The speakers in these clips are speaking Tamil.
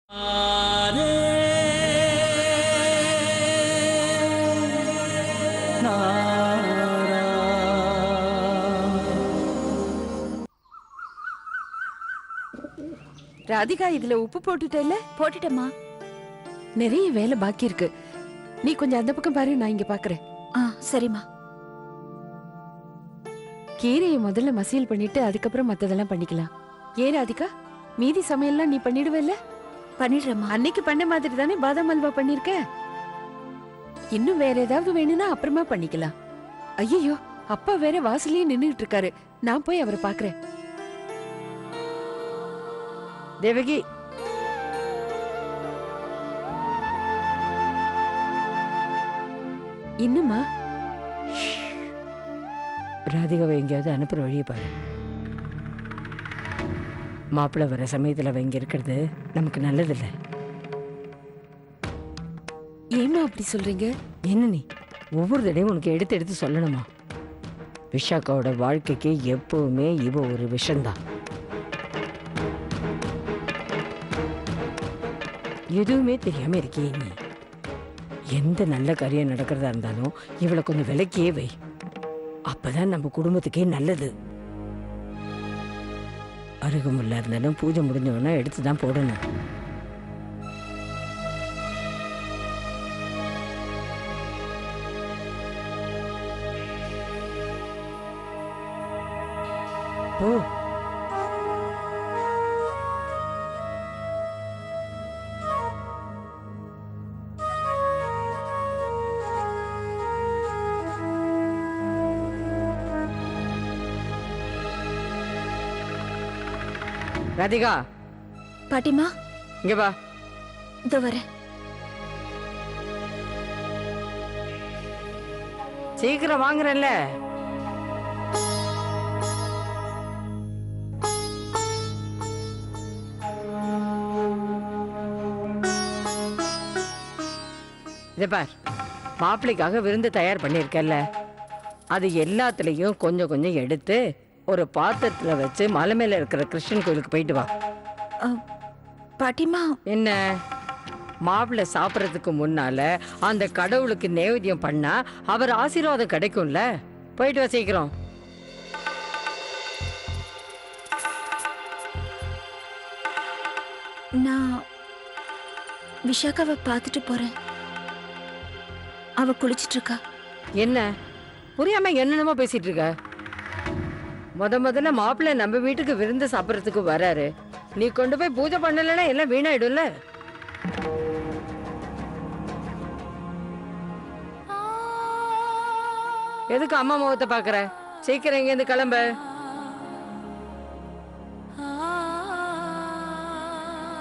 ராதிகா, இதுல உப்பு போட்டுட்டேல்ல? போட்டுட்டேம்மா. நிறைய வேலை பாக்கி இருக்கு. நீ கொஞ்சம் அந்த பக்கம் பாரு, நான் இங்க பாக்குறேன். சரிம்மா. கீரையை முதல்ல மசியல் பண்ணிட்டு அதுக்கப்புறம் மத்ததெல்லாம் பண்ணிக்கலாம். ஏன் ராதிகா, மீதி சமையல்லாம் நீ பண்ணிடுவல்ல? பண்ணிடுறேம்மா. அன்னைக்கு பண்ண மாதிரி தானே பாதாம் அல்வா பண்ணிருக்க. இன்னும் வேற ஏதாவது வேணும்னா அப்புறமா பண்ணிக்கலாம். ஐயோ, அப்பா வேற வாசல்லயே நின்னுட்டு இருக்காரு. நான் போய் அவரை பாக்குறேன். தேவகி, இன்னுமா? ராதிகாவை எங்கேயாவது அனுப்புற வழியை பாரு. மாப்பிள்ளை வர சமயத்துல அவ இங்க இருக்கிறது நமக்கு நல்லதில்லை. ஏமா அப்படி சொல்றீங்க? என்ன நீ ஒவ்வொரு தடையும் உனக்கு எடுத்து எடுத்து சொல்லணுமா? விஷாக்காவோட வாழ்க்கைக்கு எப்பவுமே இவ ஒரு விஷம்தான். எதுவுமே தெரியாம இருக்கியே நீ. எந்த நல்ல காரியம் நடக்கிறதா இருந்தாலும் இவளை கொஞ்சம் விலக்கியே வை. அப்பதான் நம்ம குடும்பத்துக்கே நல்லது. அருகமுள்ள இருந்தாலும் பூஜை முடிஞ்சவனா எடுத்துதான் போடணும். ஓ, ராதிகா, பாட்டிமா, இங்க வா. இதோ வரேன். சீக்கிரம் வாங்குறல்ல. இத பார், மாப்பிள்ளைக்காக விருந்து தயார் பண்ணிருக்கல்ல, அது எல்லாத்துலயும் கொஞ்சம் கொஞ்சம் எடுத்து ஒரு பாத்திரத்துல வச்சு மலை மேல இருக்கிற கிருஷ்ணன் கோயிலுக்கு போயிட்டு வா. பாட்டிமா, என்ன, மாப்பிள்ளை சாப்பிடறதுக்கு முன்னால அந்த கடவுளுக்கு நைவேத்தியம் பண்ணா அவர் ஆசீர்வாதம் கிடைக்கும்ல. போயிட்டு வா சீக்கிரம். நான் விஷாக்காவை பார்த்துட்டு போறேன். அவ குளிச்சிட்டு இருக்கா. என்ன புரியாம என்னென்னமோ பேசிட்டு இருக்க? முதல்ல மாப்பிள்ளை நம்ம வீட்டுக்கு விருந்து சாப்பிடறதுக்கு வராரு. நீ கொண்டு போய் பூஜை பண்ணலன்னா எல்லாம் வீணாயிடும்ல. எதுக்கு அம்மா முகத்தை பாக்குற? சீக்கிரம் இங்க இருந்து கிளம்ப.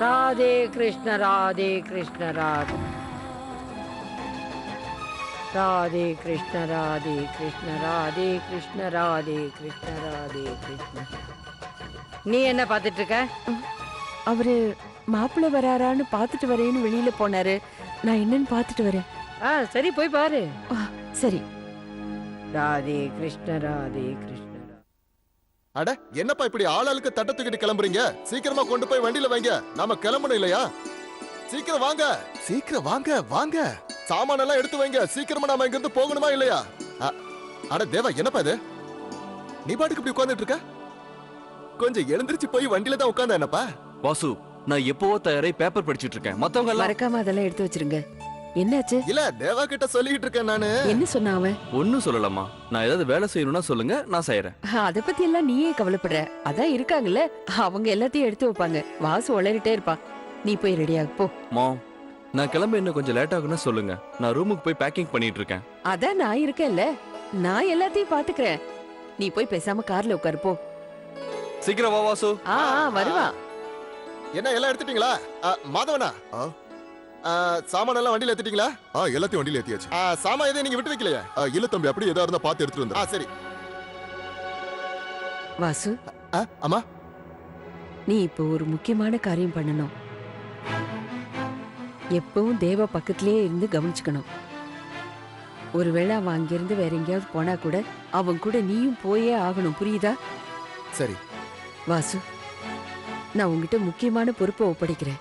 ராதே கிருஷ்ண ராதே கிருஷ்ண ராதே ராதே கிருஷ்ண ராதே கிருஷ்ண ராதே கிருஷ்ண ராதே கிருஷ்ண ராதே கிருஷ்ண. நீ என்ன பாத்துட்டு இருக்க? அவரு மாப்பிள்ளை வராரான்னு பாத்துட்டு வரேன்னு வெளியில போனாரு. நான் என்னன்னு பாத்துட்டு வரேன். சரி, போய் பாரு. சரி. ராதே கிருஷ்ண ராதே கிருஷ்ண. அட, என்னப்பா இப்படி ஆளாளுக்கு தட்ட தூக்கிட்டு கிளம்புறீங்க? சீக்கிரமா கொண்டு போய் வண்டியில வைங்க. நாம கிளம்பணும் இல்லையா? சீக்கிரம் வாங்க, சீக்கிரம் வாங்க வாங்க. சாமானெல்லாம் எடுத்து வைங்க. சீக்கிரமா நாம இங்க இருந்து போகணுமா இல்லையா? அட தேவா, என்னப்பா இது? நீ பாட்டுக்கு இப்படி உட்கார்ந்துட்டு இருக்க? கொஞ்சம் எழுந்திருச்சு போய் வண்டியில தான் உட்கார்ந்தா என்னப்பா? வாசு, நான் எப்பவோ தயாரை பேப்பர் படிச்சிட்டு இருக்கேன். மத்தவங்க எல்லாம் மறக்காம அதெல்லாம் எடுத்து வச்சிருங்க. என்னாச்சு? இல்ல, தேவா கிட்ட சொல்லிட்டு இருக்கேன் நானு. என்ன சொன்ன அவன்? ஒன்னும் சொல்லலாமா? நான் ஏதாவது வேலை செய்யணும்னா சொல்லுங்க, நான் செய்யறேன். அத பத்தி எல்லாம் நீயே கவலைப்படுற. அதான் இருக்காங்கல்ல, அவங்க எல்லாத்தையும் எடுத்து வைப்பாங்க. வாசு உளறிட்டே இருப்பான். நீ போய் ரெடியா போ. மாம், நான் கிளம்ப இன்னும் கொஞ்சம் லேட் ஆகும்னா சொல்லுங்க. நான் ரூமுக்கு போய் பேக்கிங் பண்ணிட்டு இருக்கேன். அதான் நான் இருக்கேன்ல, நான் எல்லாத்தையும் பாத்துக்கிறேன். நீ போய் பேசாம கார்ல உட்காரு போ. சீக்கிரம் வா வாசு. வருவா. என்ன எல்லாம் எடுத்துட்டீங்களா? மாதவனா, சாமான எல்லாம் வண்டியில ஏத்திட்டீங்களா? எல்லாத்தையும் வண்டியில ஏத்தியாச்சு. சாமா எதை நீங்க விட்டு வைக்கலையா? இல்ல தம்பி, அப்படி ஏதா இருந்தா பாத்து எடுத்துட்டு வந்து. சரி வாசு. அம்மா, நீ இப்போ ஒரு முக்கியமான காரியம் பண்ணணும். எப்பவும் தேவ பக்கத்திலேயே இருந்து கவனிச்சுக்கணும். ஒருவேளை அவன் அங்கிருந்து வேற எங்கேயாவது போனா கூட அவன் கூட நீயும் போயே ஆகணும். புரியுதா? சரி வாசு, நான் உங்ககிட்ட முக்கியமான பொறுப்பை ஒப்படைக்கிறேன்.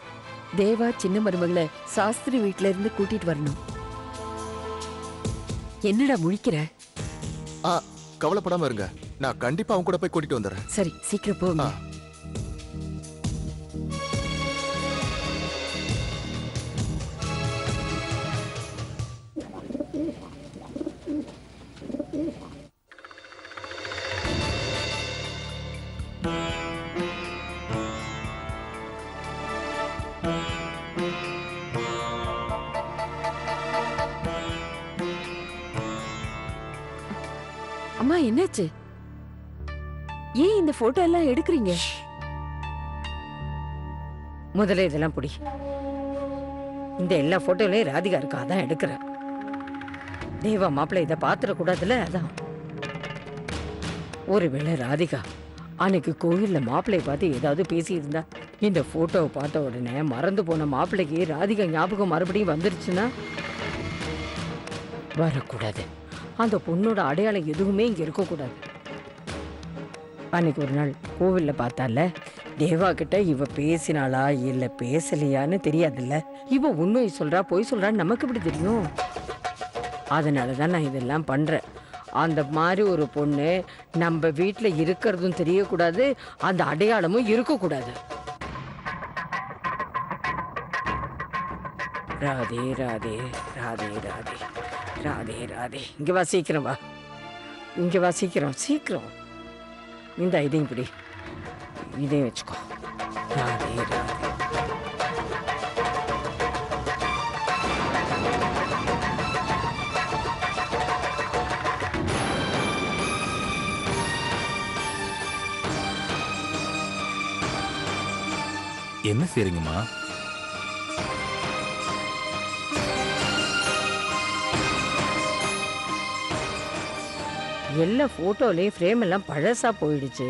தேவா சின்ன மருமகளை சாஸ்திரி வீட்ல இருந்து கூட்டிட்டு வரணும். என்னடா முழிக்கிற? ஆ, கவலைப்படாம இருங்க, நான் கண்டிப்பா அவங்க கூட போய் கூட்டிட்டு வந்துடுறேன். சரி, சீக்கிரம் போங்க. ஆ. அம்மா, என்னாச்சு? ஏன் இந்த போட்டோ எல்லாம் எடுக்கிறீங்க? முதல்ல இதெல்லாம் புடி. இந்த எல்லா போட்டோலயும் ராதிகா இருக்கா, அதான் எடுக்கிறேன். தேவா மாப்பிள்ளை இதை பாத்துடக்கூடாதுல, அதான். ஒருவேளை ராதிகா அன்னைக்கு கோயில்ல மாப்பிள்ளைய பார்த்து ஏதாவது பேசியிருந்தா, இந்த போட்டோவை பார்த்த உடனே மறந்து போன மாப்பிள்ளைக்கு ராதிகா ஞாபகம் மறுபடியும் வந்துருச்சுன்னா வரக்கூடாது. அந்த பொண்ணோட அடையாளம் எதுவுமே இங்க இருக்கக்கூடாது. அன்னைக்கு ஒரு நாள் கோவில்ல பார்த்தால, தேவா கிட்ட இவ பேசினாளா இல்ல பேசலையான்னு தெரியாதுல்ல. இவ உண்மையை சொல்றா பொய் சொல்றான்னு நமக்கு எப்படி தெரியும்? அதனாலதான் நான் இதெல்லாம் பண்றேன். அந்த மாதிரி ஒரு பொண்ணு நம்ம வீட்டுல இருக்கிறதும் தெரியக்கூடாது, அந்த அடையாளமும் இருக்கக்கூடாது. ராதே ராதே ராதே ராதே ராதே ராதே. இங்க வா, சீக்கிரம் வா. இங்க வா, சீக்கிரம் சீக்கிரம். இந்த இதையும் இப்படி இதையும் வச்சுக்கோ. ராதே ராதே. என்ன செய்றீங்கம்மா? எல்லா போட்டோலயும் ஃப்ரேம் எல்லாம் பழசா போயிடுச்சு.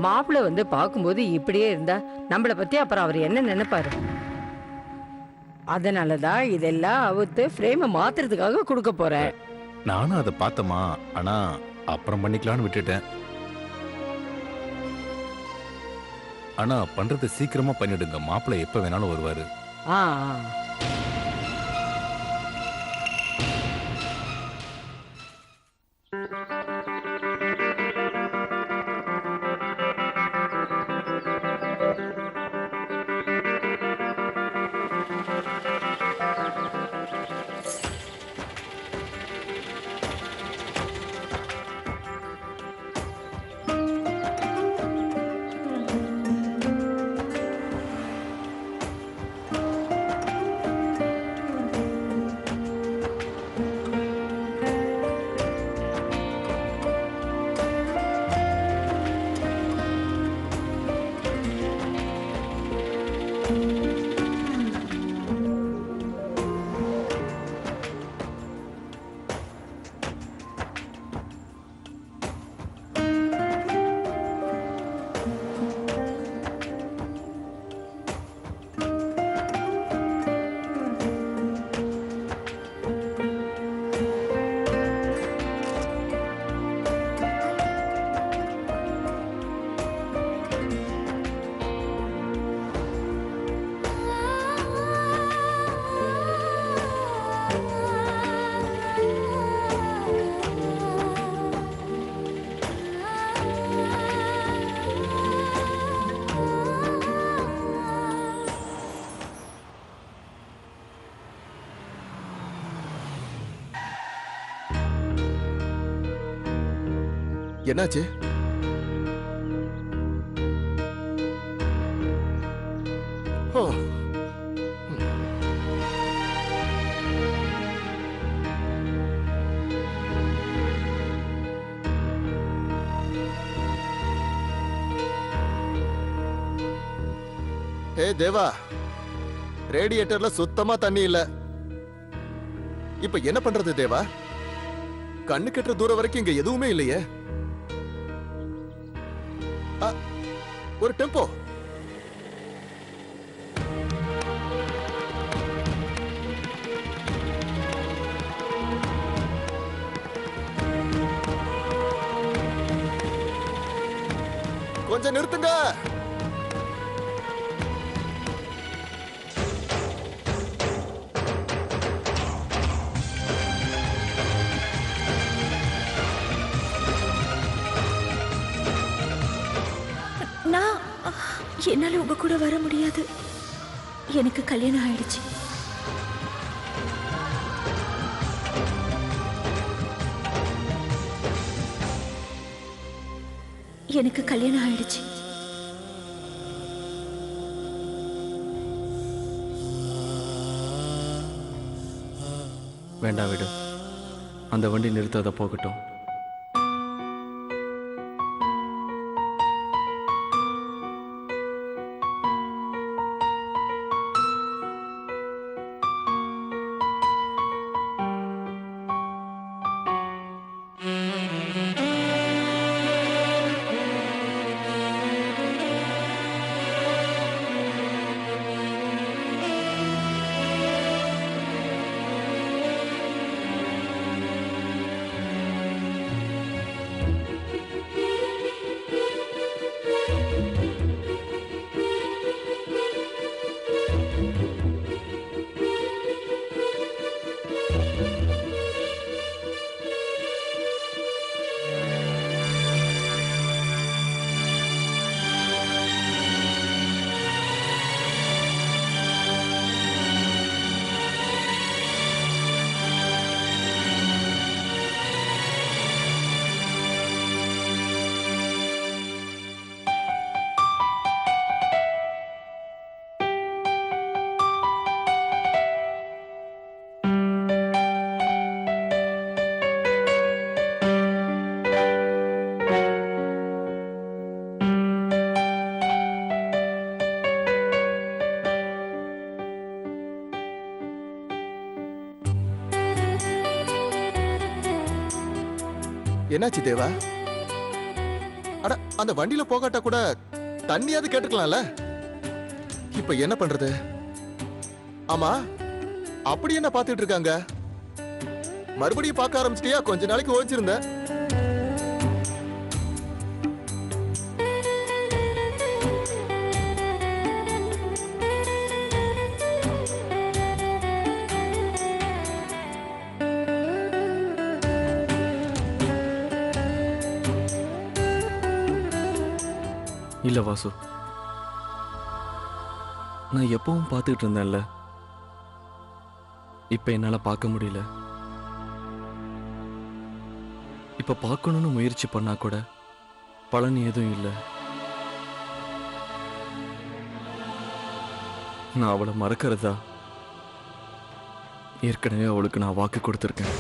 மாப்பிள்ளை வந்து பார்க்கும்போது இப்படியே இருந்தா நம்மளை பத்தி அப்புறம் அவர் என்ன நினைப்பாரு? அதனாலதான் இதெல்லாம் அவுத்து ஃப்ரேமை மாத்துறதுக்காக கொடுக்க போறேன். நானும் அதை பார்த்தேம்மா, ஆனா அப்புறம் பண்ணிக்கலாம்னு விட்டுட்டேன். ஆனா பண்றது சீக்கிரமா பண்ணிடுங்க, மாப்பிள்ளை எப்ப வேணாலும் வருவாரு. ஆ, என்னாச்சு? ஓ, ஹே தேவா, ரேடியேட்டர்ல சுத்தமா தண்ணி இல்ல. இப்ப என்ன பண்றது தேவா? கண்ணு கெட்டுற தூரம் வரைக்கும் இங்க எதுவுமே இல்லையே. ஒரு டெம்போ. கொஞ்சம் நிறுத்துங்க. என்னால உங்க கூட வர முடியாது. எனக்கு கல்யாணம் ஆயிடுச்சு. எனக்கு கல்யாணம் ஆயிடுச்சு. வேண்டாம் விடு, அந்த வண்டி நிறுத்தாத போகட்டும். என்னாச்சு தேவா? அட, அந்த வண்டியில போகாட்டா கூட தண்ணியாவது கேட்டுக்கலாம்ல. இப்ப என்ன பண்றது? ஆமா, அப்படி என்ன பாத்துட்டு இருக்காங்க? மறுபடியும் பார்க்க ஆரம்பிச்சிட்டியா? கொஞ்ச நாளைக்கு ஓய்ச்சிருந்த. இல்ல வாசு, நான் எப்பவும் பார்த்துக்கிட்டு இருந்தேன்ல, இப்ப என்னால பார்க்க முடியல. இப்ப பார்க்கணும்னு முயற்சி பண்ணா கூட பலன் எதுவும் இல்லை. நான் அவளை மறக்கிறதா? ஏற்கனவே அவளுக்கு நான் வாக்கு கொடுத்துருக்கேன்.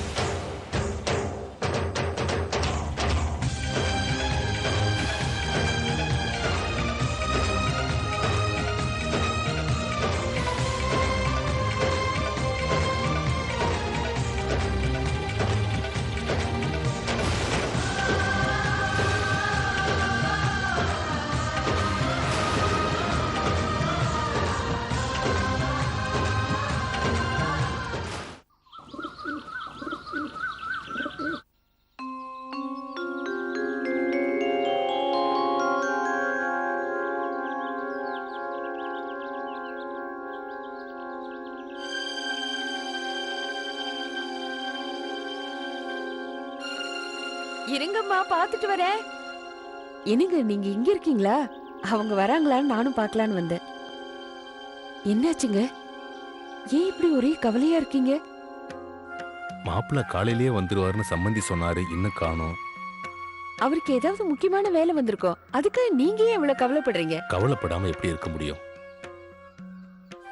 இருங்கம்மா, பாத்துட்டு வரேன். என்னங்க நீங்க இங்க இருக்கீங்களா? அவங்க வராங்களான்னு நானும் பார்க்கலான்னு வந்தேன். என்னாச்சுங்க? ஏன் இப்படி ஒரே கவலையா இருக்கீங்க? மாப்பிள்ள காலையிலேயே வந்துருவாருன்னு சம்மந்தி சொன்னாரு, இன்னும் காணோம். அவருக்கு ஏதாவது முக்கியமான வேலை வந்திருக்கோம். அதுக்காக நீங்க ஏன் இவ்வளவு கவலைப்படுறீங்க? கவலைப்படாம எப்படி இருக்க முடியும்?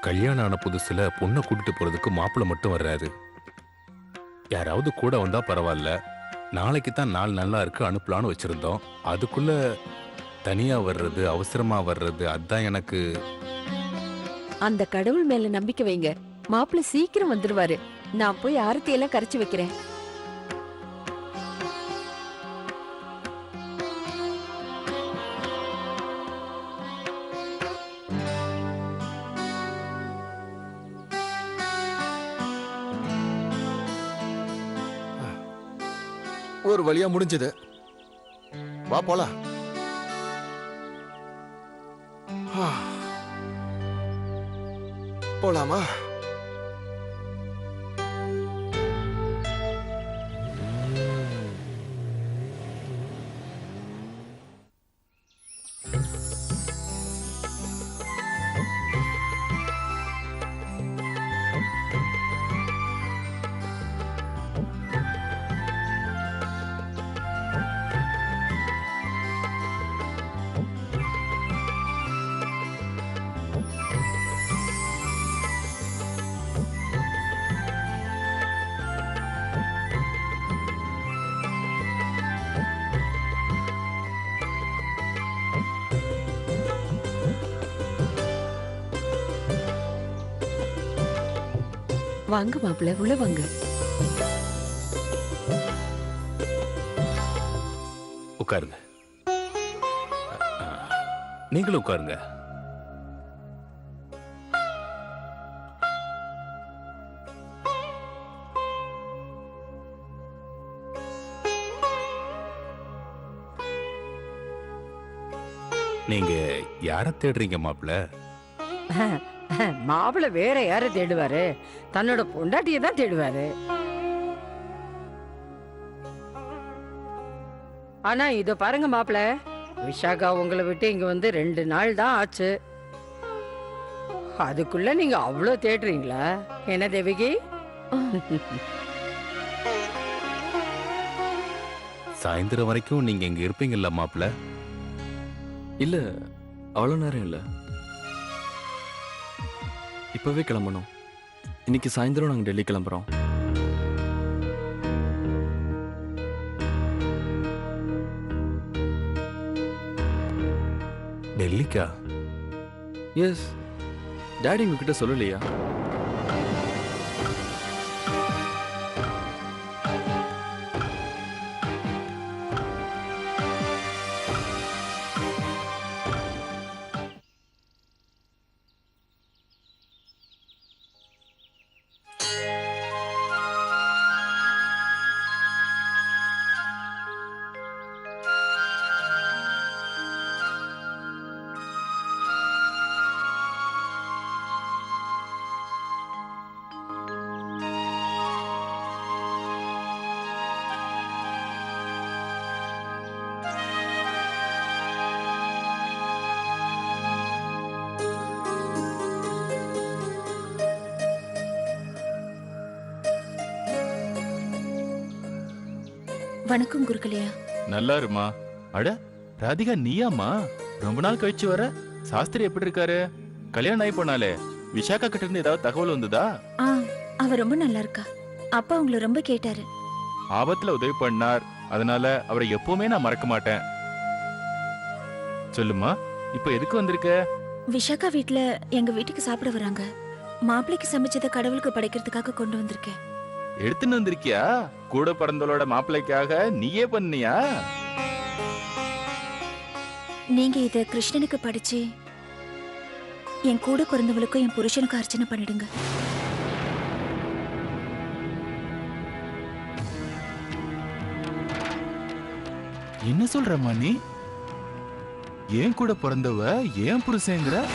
கல்யாணம் ஆன புதுசுல பொண்ணை கூட்டிட்டு போறதுக்கு மாப்பிள்ள மட்டும் வர்றாரு. யாராவது கூட வந்தா பரவாயில்ல. நாளைக்கு தான் நாள் நல்லா இருக்கு அனுப்பலான்னு வச்சிருந்தோம். அதுக்குள்ள தனியா வர்றது, அவசரமா வர்றது, அதான் எனக்கு. அந்த கடவுள் மேல நம்பிக்கை வைங்க. மாப்பிள்ளை சீக்கிரம் வந்துருவாரு. நான் போய் ஆரத்தி எல்லாம் கரைச்சு வைக்கிறேன். ஒரு வழியா முடிஞ்சது. வா போலாம். போலாமா? வாங்க மாப்பிள்ள, உள்ள வாங்க. உட்காருங்க. நீங்களும் உட்காருங்க. நீங்க யார தேடுறீங்க மாப்பிள்ள? மாப்பிள்ள வேற யார தேடுவாரு? தன்னோட பொண்டாட்டியை தான் தேடுவாரு. ஆனா இத பாருங்க மாப்பிள்ள, விஷாகா உங்களை விட்டு இங்க வந்து 2 நாள் தான் ஆச்சு. அதுக்குள்ள நீங்க அவ்வளோ தேடுறீங்களா? என்ன தேவிகி? சாயந்தரம் வரைக்கும் நீங்க இங்க இருப்பீங்கல்ல மாப்பிள்ள? இல்ல, அவ்வளோ நேரம் இல்ல. இப்பவே கிளம்பணும். இன்னைக்கு சாயந்தரம் நாங்க டெல்லி கிளம்புறோம். டெல்லிக்கா? எஸ். டாடி உங்ககிட்ட சொல்லலையா? வணக்கம் குருக்கலையா. நல்லா இருமா. அட ராதிகா, நீயாம்மா? ரொம்ப நாள் கழிச்சு வர. சாஸ்திரி எப்படி இருக்காரு? கல்யாணம் ஆகி போனாலே, விஷாக்கா கிட்ட இருந்து ஏதாவது தகவல் வந்ததா? அவ ரொம்ப நல்லா இருக்கா. அப்பா உங்களை ரொம்ப கேட்டாரு. ஆபத்துல உதவி பண்ணார், அதனால அவரை எப்பவுமே நான் மறக்க மாட்டேன். சொல்லுமா, இப்ப எதுக்கு வந்திருக்க? விஷாக்கா வீட்ல எங்க வீட்டுக்கு சாப்பிட வராங்க. மாப்பிள்ளைக்கு சமைச்சதை கடவுளுக்கு படைக்கிறதுக்காக கொண்டு வந்திருக்கேன். எடுத்துன்னு வந்திருக்கியா? கூட பிறந்தவளோட மாப்பிள்ளைக்காக நீயே பண்ணியா? நீங்க இத கிருஷ்ணனுக்கு படிச்சு என் கூட பிறந்தவளுக்கும் என் புருஷனுக்கு அர்ச்சனை பண்ணிடுங்க. என்ன சொல்றமா நீ? ஏன் கூட பிறந்தவ ஏன் புருஷங்கிற?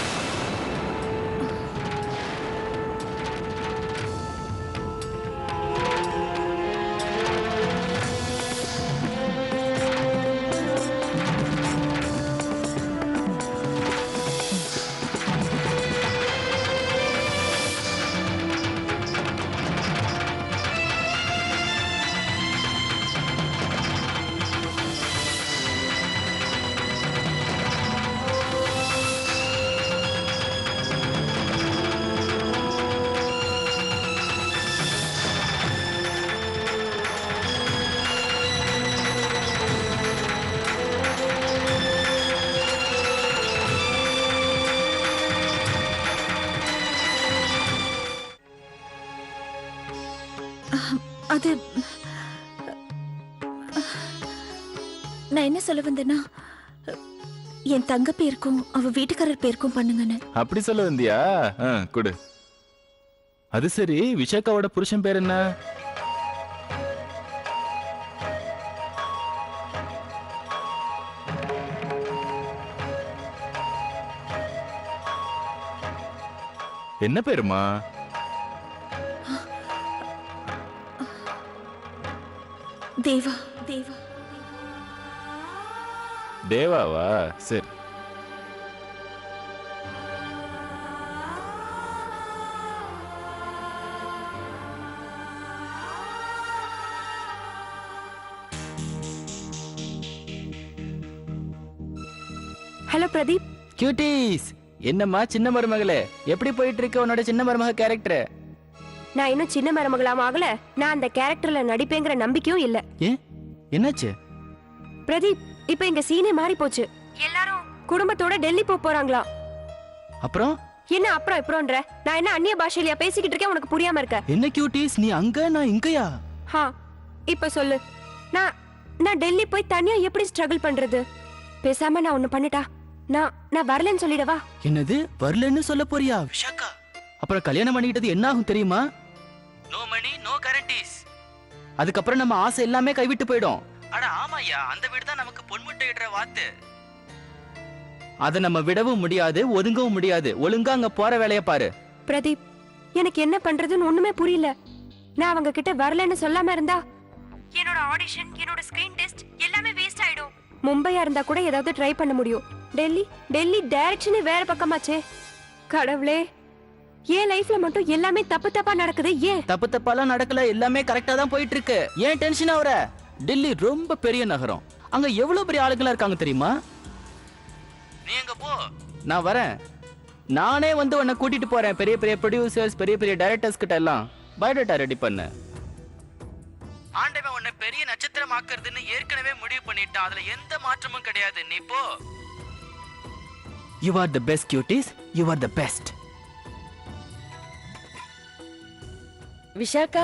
அது நான் என்ன சொல்ல வந்தேன்னா, என் தங்க பேருக்கும் அவ வீட்டுக்காரர் பேருக்கும் பண்ணுங்கன்னு. அப்படி சொல்ல வந்தியா? கொடு. அது சரி, விஷாக்காவோட புருஷன் பேர் என்ன? என்ன பேருமா? தேவா. தேவா. தேவாவா? சரி. ஹலோ பிரதீப். கியூட்டீஸ், என்னம்மா சின்ன மருமகளே, எப்படி போயிட்டு இருக்கு உன்னோட சின்ன மருமக கேரக்டர்? நான் இன்னும் சின்ன மருமகளாம ஆகல. நான் அந்த கேரக்டர்ல நடிப்பேங்கிற நம்பிக்கையும் இல்ல. ஏன், என்னாச்சு? பிரதீப், இப்ப எங்க சீனே மாறி போச்சு. எல்லாரும் குடும்பத்தோட டெல்லி போறாங்களா? அப்புறம் என்ன அப்புறம் இப்பறோன்ற? நான் என்ன அந்நிய பாஷையிலயா பேசிக்கிட்டு இருக்கேன் உனக்கு புரியாம இருக்க? என்ன கியூட்டிஸ், நீ அங்க நான் இங்கயா? ஹா, இப்ப சொல்லு. நான் நான் டெல்லி போய் தனியா எப்படி ஸ்ட்ரகிள் பண்றது? பேசாம நான் ஒண்ணு பண்ணிட்டா, நான் வரலன்னு சொல்லிடவா? என்னது வரலன்னு சொல்ல போறியா விஷாக்கா? அப்புறம் கல்யாணம் பண்ணிக்கிட்டது என்ன ஆகும் தெரியுமா? No money no guarantees. அதுக்கப்புறம் நம்ம ஆசை எல்லாமே கைவிட்டு போயிடும். அட ஆமாயா, அந்த வீடு தான் நமக்கு பொன்முட்டை இடுற வாத்து. அதை நம்ம விடவும் முடியாது, ஒதுங்கவும் முடியாது. ஒழுங்கா அங்க போற வேலைய பாரு. பிரதீப், எனக்கு என்ன பண்றதுன்னு ஒண்ணுமே புரியல. நான் அவங்க கிட்ட வரலன்னு சொல்லாம இருந்தா என்னோட ஆடிஷன், என்னோட ஸ்கிரீன் டெஸ்ட் எல்லாமே வேஸ்ட் ஆயிடும். மும்பையா இருந்தா கூட ஏதாவது ட்ரை பண்ண முடியும். டெல்லி டைரக்ஷனே வேற பக்கமாச்சே. கடவுளே, ஏன் லைஃப்ல மட்டும் எல்லாமே தப்பு தப்பா நடக்குது? ஏன்? தப்பு தப்பாலாம் நடக்கல, எல்லாமே கரெக்டா தான் போயிட்டு இருக்கு. ஏன் டென்ஷன் ஆகுற? டெல்லி ரொம்ப பெரிய நகரம். அங்க எவ்வளவு பெரிய ஆளுங்களா இருக்காங்க தெரியுமா? நீ எங்க போ, நான் வரேன். நானே வந்து உன்னை கூட்டிட்டு போறேன். பெரிய பெரிய ப்ரொடியூசர்ஸ், பெரிய பெரிய டைரக்டர்ஸ் கிட்ட எல்லாம் பயோடேட்டா ரெடி பண்ணு. ஆண்டவன் உன்னை பெரிய நட்சத்திரம் ஆக்குறதுன்னு ஏற்கனவே முடிவு பண்ணிட்டான். அதுல எந்த மாற்றமும் கிடையாது. நீ போ. You are the best cuties. You are the best. Vishakha,